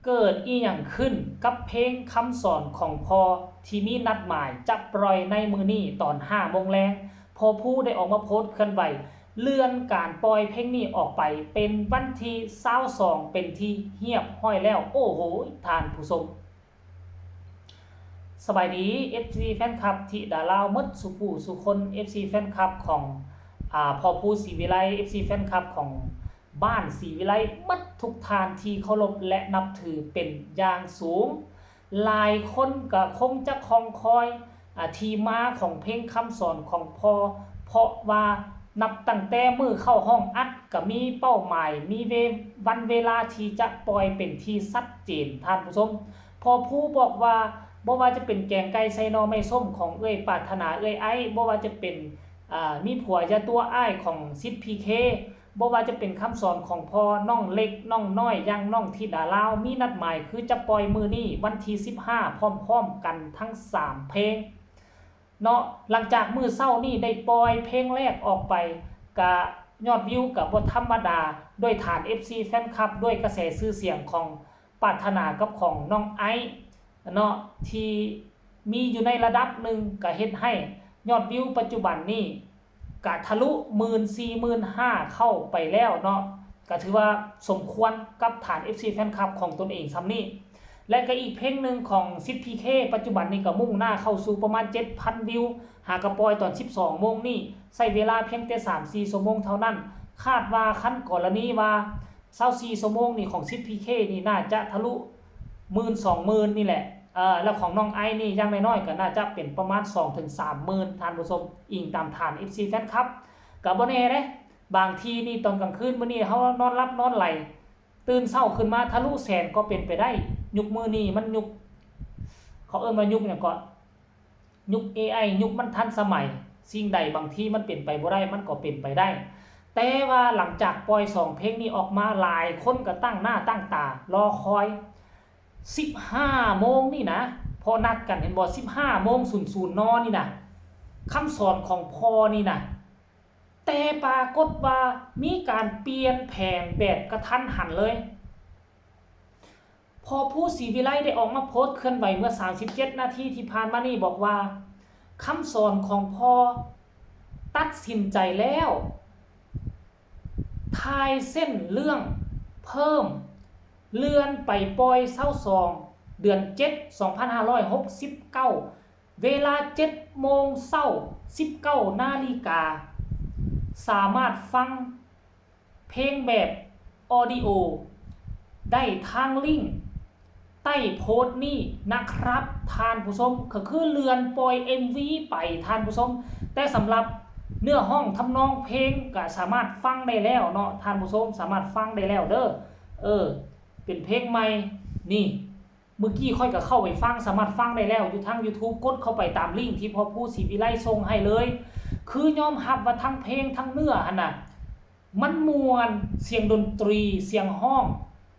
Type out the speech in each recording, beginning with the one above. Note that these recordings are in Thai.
เกิดอีหยังขึ้นกับเพลงคำสอนของพ่อที่มีนัดหมายจะปล่อยในมื้อนี้ตอน5 โมงแลงพอผู้ได้ออกมาโพสต์เคลื่อนไหวเลื่อนการปล่อยเพลงนี้ออกไปเป็นวันที่22เป็นที่เรียบร้อยแล้ว โอ้โหท่านผู้ชมสบายดี FC แฟนคลับที่ดาลาวหมดสุผู้สุคน FC แฟนคลับของพ่อผู้ศรีวิไล FC แฟนคลับของบ้านศรีวิไลหมดทุกทานที่เคารพและนับถือเป็นอย่างสูงหลายคนก็คงจะคองคอยที่มาของเพลงคำสอนของพ่อเพราะว่านับตั้งแต่มือเข้าห้องอัดก็มีเป้าหมายมีวันเวลาที่จะปล่อยเป็นที่ชัดเจนท่านผู้ชมพอผู้บอกว่าบ่ว่าจะเป็นแกงไก่ไซนอไม่ส้มของเอ้ยปรารถนาเอ้ยไอ้บ่ว่าจะเป็นมีผัวยาตัวอ้ายของซิดพีเคบ่ว่าจะเป็นคำสอนของพ่อน้องเล็กน้องน้อยยังน้องธิดาลาวมีนัดหมายคือจะปล่อยมือนี้วันที่15พร้อมๆกันทั้ง3เพลงเนาะหลังจากมือเศร้านี่ได้ปล่อยเพลงแรกออกไปกะยอดวิวกับบ่ธรรมดาด้วยฐาน FC แฟนคลับด้วยกระแสชื่อเสียงของปรารถนากับของน้องไอเนาะที่มีอยู่ในระดับหนึ่งก็เฮ็ดให้ยอดวิวปัจจุบันนี้ก็ทะลุ 14,500 เข้าไปแล้วเนาะก็ถือว่าสมควรกับฐาน FC แฟนคลับของตนเองซ้ำนี้และก็อีกเพลงหนึ่งของซิดพีเคปัจจุบันนี้ก็มุ่งหน้าเข้าสู่ประมาณ 7,000 วิวหากระปอยตอน 12 โมงนี่ใช้เวลาเพียงแต่ 3-4 ชั่วโมงเท่านั้นคาดว่าคันกรณีว่า24 ชั่วโมงนี่ของซิดพีเคนี่น่าจะทะลุ 10,000-20,000 นี่แหละแล้วของน้องไอนี่ยังน้อยๆก็น่าจะเป็นประมาณ 2-30,000 ท่านผู้ชมอิงตามฐาน FC แฟนคลับก็บ่แน่เด้บางทีนี่ตอนกลางคืนมื้อนี้เฮานอนหลับนอนไหลตื่นเช้าขึ้นมาทะลุแสนก็เป็นไปได้ยุคมือนี้มันยุคเขาเอิ้นว่ายุคหยังก็ยุค AI ยุคมันทันสมัยสิ่งใดบางทีมันเป็นไปบ่ได้มันก็เป็นไปได้แต่ว่าหลังจากปล่อย2เพลงนี้ออกมาหลายคนก็ตั้งหน้าตั้งตารอคอย15 โมงนี่นะพอนัดกันเห็นบ่15 โมง00 นนี่นะคำสอนของพ่อนี่นะแต่ปรากฏว่ามีการเปลี่ยนแผนแบบกระทันหันเลยพอผู้ศรีวิไลได้ออกมาโพสต์เคลื่อนไหวเมื่อ37 นาทีที่ผ่านมานี่บอกว่าคำสอนของพ่อตัดสินใจแล้วทายเส้นเรื่องเพิ่มเลื่อนไปปล่อย22 เดือน 7 2569 เวลา 7 โมงเช้า 19 นาฬิกาสามารถฟังเพลงแบบออดิโอได้ทางลิงก์ใต้โพสต์นี้นะครับท่านผู้ชมก็คือเลื่อนปล่อย MV ไปท่านผู้ชมแต่สำหรับเนื้อห้องทำนองเพลงก็สามารถฟังได้แล้วเนาะท่านผู้ชมสามารถฟังได้แล้วเด้อเป็นเพลงใหม่นี่เมื่อกี้ค่อยก็เข้าไปฟังสามารถฟังได้แล้วอยู่ทาง YouTube กดเข้าไปตามลิงก์ที่พ่อผู้ศรีวิไลส่งให้เลยคือยอมรับว่าทั้งเพลงทั้งเนื้อหั่นน่ะมันม่วนเสียงดนตรีเสียงห้อง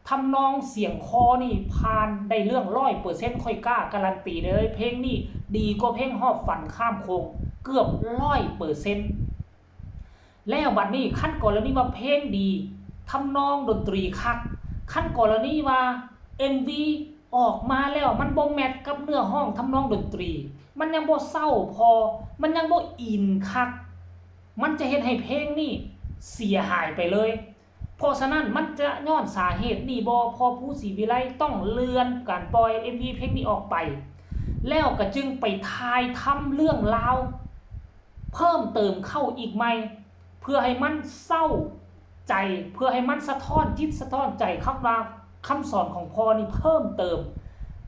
ทำนองเสียงคอนี่ผ่านได้เรื่อง 100% ค่อยกล้าการันตีเลยเพลงนี้ดีกว่าเพลงหอบฝันข้ามโค้งเกือบ 100% แล้วบัดนี้ขั้นกรณีว่าเพลงดีทำนองดนตรีคักขั้นกรณีว่า MV ออกมาแล้วมันบ่แมทกับเนื้อห้องทำนองดนตรีมันยังบ่เศร้าพอมันยังบ่อินคักมันจะเฮ็ดให้เพลงนี้เสียหายไปเลยเพราะฉะนั้นมันจะย้อนสาเหตุนี่บ่พอผู้ศรีวิไลต้องเลื่อนการปล่อย MV เพลงนี้ออกไปแล้วก็จึงไปถ่ายทำเรื่องราวเพิ่มเติมเข้าอีกใหม่เพื่อให้มันเศร้าใจเพื่อให้มันสะท้อนจิตสะท้อนใจคำว่าคำสอนของพ่อนี่เพิ่มเติม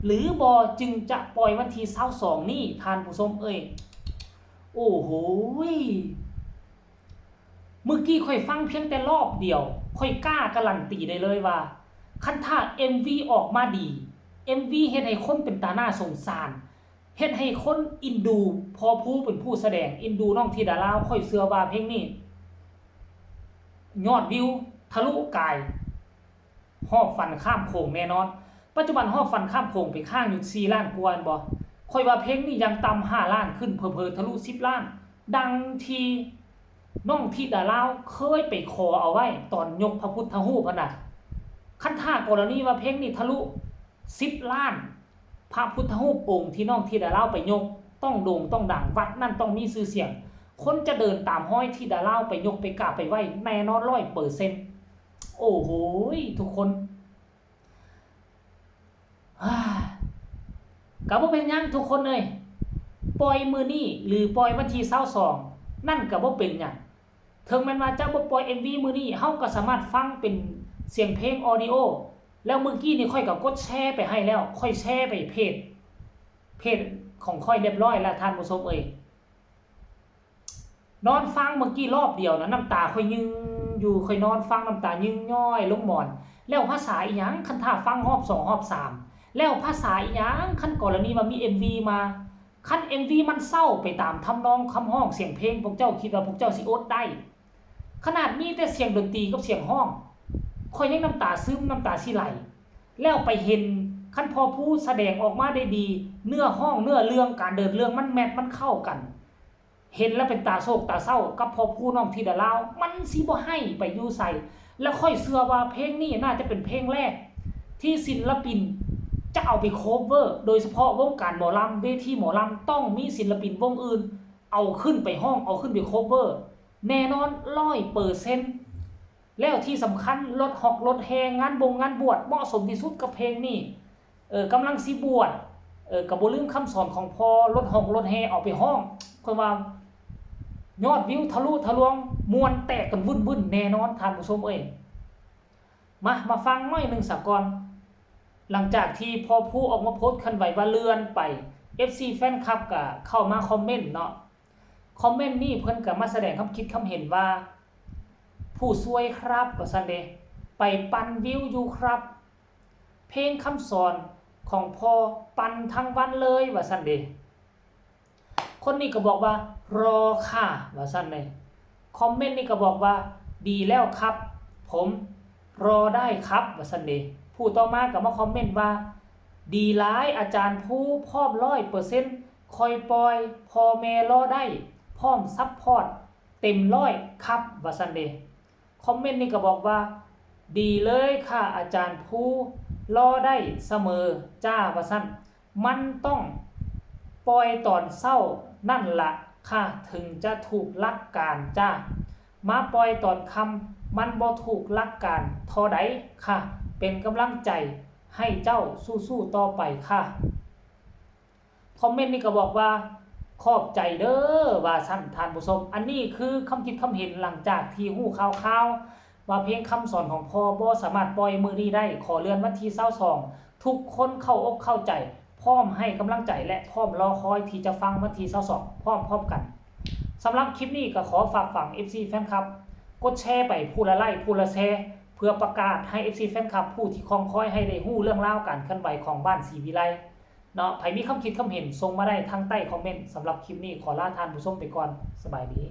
หรือบอจึงจะปล่อยวันที่22นี่ท่านผู้ชมโอ้โหเมื่อกี้ค่อยฟังเพียงแต่รอบเดียวค่อยกล้าการันตีได้เลยว่าคันถ้า MV ออกมาดี MV เฮ็ดให้คนเป็นตาหน้าสงสารเฮ็ดให้คนอินดูพอผู้เป็นผู้แสดงอินดูน้องธิดาลาวค่อยเชื่อว่าเพลงนี้ยอดวิวทะลุกายหอบฟันข้ามโขงแน่นอนปัจจุบันหอบฟันข้ามโขงไปข้างอยู่4 ล้านกว่าบ่ค่อยว่าเพลงนี้ยังต่ำ5 ล้านขึ้นเผลอๆทะลุ10 ล้านดังที่น้องธิดาลาวเคยไปขอเอาไว้ตอนยกพระพุทธรูปน่ะ คันถ้ากรณีว่าเพลงนี้ทะลุ10 ล้านพระพุทธรูปองค์ที่น้องธิดาลาวไปยกต้องโด่งต้องดังวัดนั่นต้องมีชื่อเสียงคนจะเดินตามห้อยธิดาลาวไปยกไปกราบไปไหว้แน่นอน 100% โอ้โหทุกคนก็บ่เป็นหยังทุกคนเลยปล่อยมื้อนี้หรือปล่อยวันที่22นั่นก็บ่เป็นหยังถึงแม้ว่าจะบ่ปล่อย MV มื้อนี้เฮาก็สามารถฟังเป็นเสียงเพลงออดิโอแล้วเมื่อกี้นี่ค่อยก็กดแชร์ไปให้แล้วค่อยแชร์ไปเพจของค่อยเรียบร้อยแล้วท่านผู้ชมนอนฟังเมื่อกี้รอบเดียวนะน้ำตาค่อยยึงอยู่ค่อยนอนฟังน้ำตายึงย่อยลงหมอนแล้วภาษาอีหยังคันถ้าฟังรอบ2รอบ3แล้วภาษาอีหยังคันกรณีว่ามี MV มาคัน MV มันเศร้าไปตามทำนองคำห้องเสียงเพลงพวกเจ้าคิดว่าพวกเจ้าสิอดได้ขนาดมีแต่เสียงดนตรีกับเสียงห้องค่อยยังน้ำตาซึมน้ำตาสิไหลแล้วไปเห็นคันพอผู้แสดงออกมาได้ดีเนื้อห้องเนื้อเรื่องการเดินเรื่องมันแมทมันเข้ากันเห็นแล้วเป็นตาโศกตาเศร้ากับพอผู้น้องธิดาลาวมันสิบ่ให้ไปอยู่ใส่แล้วค่อยเชื่อว่าเพลงนี้น่าจะเป็นเพลงแรกที่ศิลปินจะเอาไปโคเวอร์โดยเฉพาะวงการหมอลำเวทีหมอลำต้องมีศิลปินวงอื่นเอาขึ้นไปห้องเอาขึ้นไปโคเวอร์แน่นอน 100% แล้วที่สำคัญรถหอกรถแฮงานงานบวชเหมาะสมที่สุดกับเพลงนี้กำลังสิบวชก็บ่ลืมคำสอนของพ่อรถหอกรถแฮเอาไปห้องคือว่ายอดวิวทะลุทะลวงมวนแตกกันวุ่นๆแน่นอนท่านผู้ชมมาฟังหน่อยนึงซะก่อนหลังจากที่พอผู้ออกมาโพสต์คันไหวว่าเลื่อนไป FC แฟนคลับก็เข้ามาคอมเมนต์เนาะคอมเมนต์นี่เพิ่นก็มาแสดงความคิดความเห็นว่าผู้ซวยครับว่าซั่นเด้ไปปั่นวิวอยู่ครับเพลงคำสอนของพ่อปั่นทั้งวันเลยว่าซั่นเด้คนนี้ก็บอกว่ารอค่ะว่าซั่นเด้คอมเมนต์นี่ก็บอกว่าดีแล้วครับผมรอได้ครับว่าซั่นเด้ผู้ต่อมาก็มาคอมเมนต์ว่าดีหลายอาจารย์ผู้พร้อม 100% คอยปล่อยพ่อแม่รอได้พร้อมซัพพอร์ตเต็ม100ครับว่าซั่นเด้คอมเมนต์นี่ก็บอกว่าดีเลยค่ะอาจารย์ผู้รอได้เสมอจ้าว่าซั่นมันต้องปล่อยตอนเช้านั่นล่ะค่ะถึงจะถูกหลักการจ้ามาปล่อยตอนค่ำมันบ่ถูกหลักการเท่าใดค่ะเป็นกำลังใจให้เจ้าสู้ๆต่อไปค่ะคอมเมนต์นี่ก็บอกว่าขอบใจเด้อว่าซั่นท่านผู้ชมอันนี้คือคำคิดคำเห็นหลังจากที่ฮู้ข่าวๆว่าเพลงคำสอนของพ่อบ่สามารถปล่อยมื้อนี้ได้ขอเลื่อนวันที่22ทุกคนเข้าอกเข้าใจพร้อมให้กำลังใจและพร้อมรอคอยที่จะฟังวันที่22พร้อมกันสำหรับคลิปนี้ก็ขอฝากฝัง FC แฟนคลับกดแชร์ไปผู้ละไลค์ผู้ละแชร์เพื่อประกาศให้ FC แฟนคลับผู้ที่คอยคอยให้ได้ฮู้เรื่องราวการเคลื่อนไหวของบ้านศรีวิไลเนาะใครมีความคิดความเห็นส่งมาได้ทางใต้คอมเมนต์สำหรับคลิปนี้ขอลาท่านผู้ชมไปก่อนสบายดี